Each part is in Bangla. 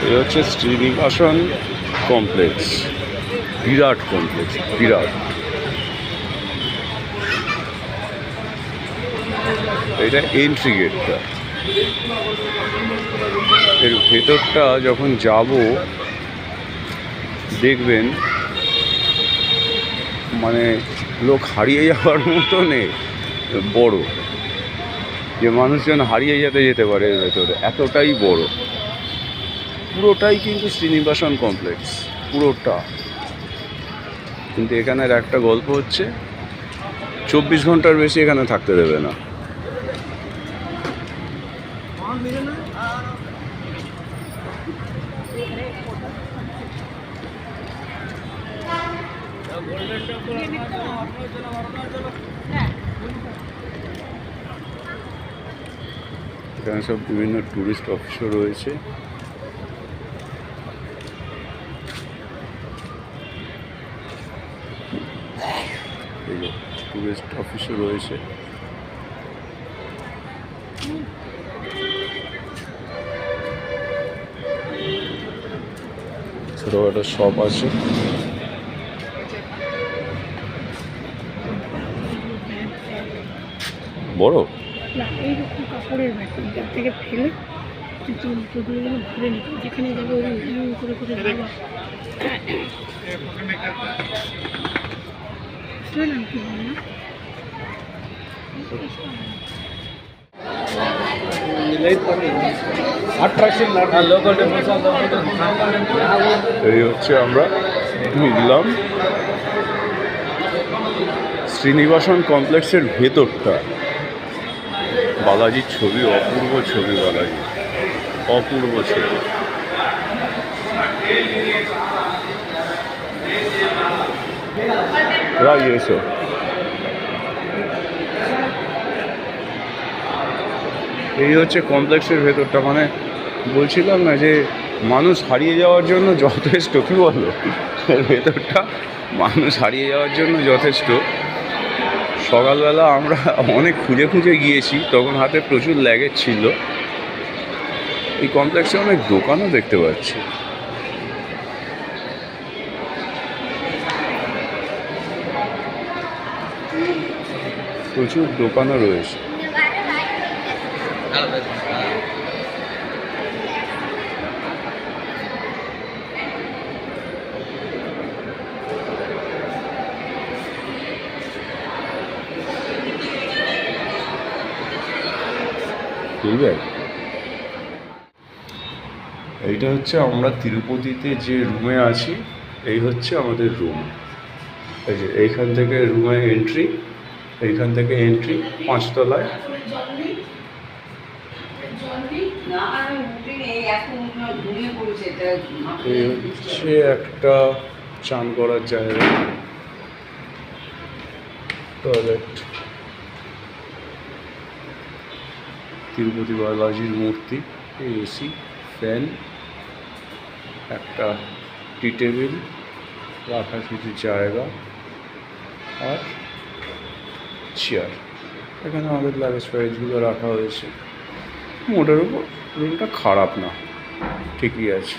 এটা হচ্ছে শ্রীনিবাসন কমপ্লেক্স, বিরাট কমপ্লেক্স, বিরাট। এটা এন্ট্রি গেটটা। এর ভেতরটা যখন যাব দেখবেন মানে লোক হারিয়ে যাওয়ার মতো নেই, বড়, যে মানুষজন হারিয়ে যেতে পারে এর ভেতরে, এতটাই বড়। পুরোটাই কিন্তু শ্রীনিবাসন কমপ্লেক্স, পুরোটা। কিন্তু এখানের একটা গল্প হচ্ছে 24 ঘন্টার বেশি এখানে থাকতে দেবে না। এখানে সব বিভিন্ন টুরিস্ট অফিসও রয়েছে। এই যে টুরিস্ট অফিসও রয়েছে। ছোটখাটো শপ আছে। বড় এইরকম কাপড়ের ব্যাগ থেকে ফেলে ঘুরে নিতে, যেখানে যাবে ওরকম করে করে যাওয়া। শুনলাম কি বল না, এই হচ্ছে আমরা ঢুকলাম শ্রীনিবাসন কমপ্লেক্সের ভেতরটা। বালাজির ছবি, অপূর্ব ছবি, বালাজি অপূর্ব ছবি। এসো, এই হচ্ছে কমপ্লেক্সের ভেতরটা। মানে বলছিলাম না যে মানুষ হারিয়ে যাওয়ার জন্য যথেষ্ট, কি বলো, এর ভেতরটা মানুষ হারিয়ে যাওয়ার জন্য যথেষ্ট। সকালবেলা আমরা অনেক খুঁজে খুঁজে গিয়েছি, তখন হাতে প্রচুর ল্যাগেজ ছিল। এই কমপ্লেক্সে অনেক দোকানও দেখতে পাচ্ছি। প্রচুর দোকানও রয়েছে। এইটা হচ্ছে আমরা তিরুপতিতে যে রুমে আছি, এই হচ্ছে আমাদের রুম। এই যে এইখান থেকে রুমে এন্ট্রি, এইখান থেকে এন্ট্রি 5 তলায়। এই হচ্ছে একটা চান করার জায়গা, টয়লেট। তিরুপতি বালাজির মূর্তি, এসি, ফ্যান, একটা টি টেবিল, রাখার কিছু জায়গা আর চেয়ার। এখানে আমাদের লাগেজ ফাগেজগুলো রাখা হয়েছে। মোটের উপর রুমটা খারাপ না, ঠিকই আছে।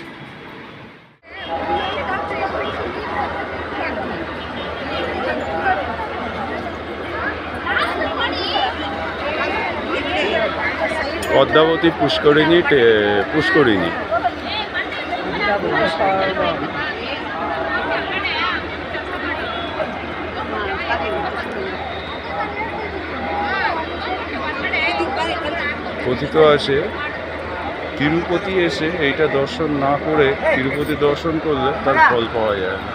পদ্মাবতী পুষ্করিণী, পুষ্করিণী। কথিত আছে তিরুপতি এসে এইটা দর্শন না করে তিরুপতি দর্শন করলে তার ফল পাওয়া যায় না।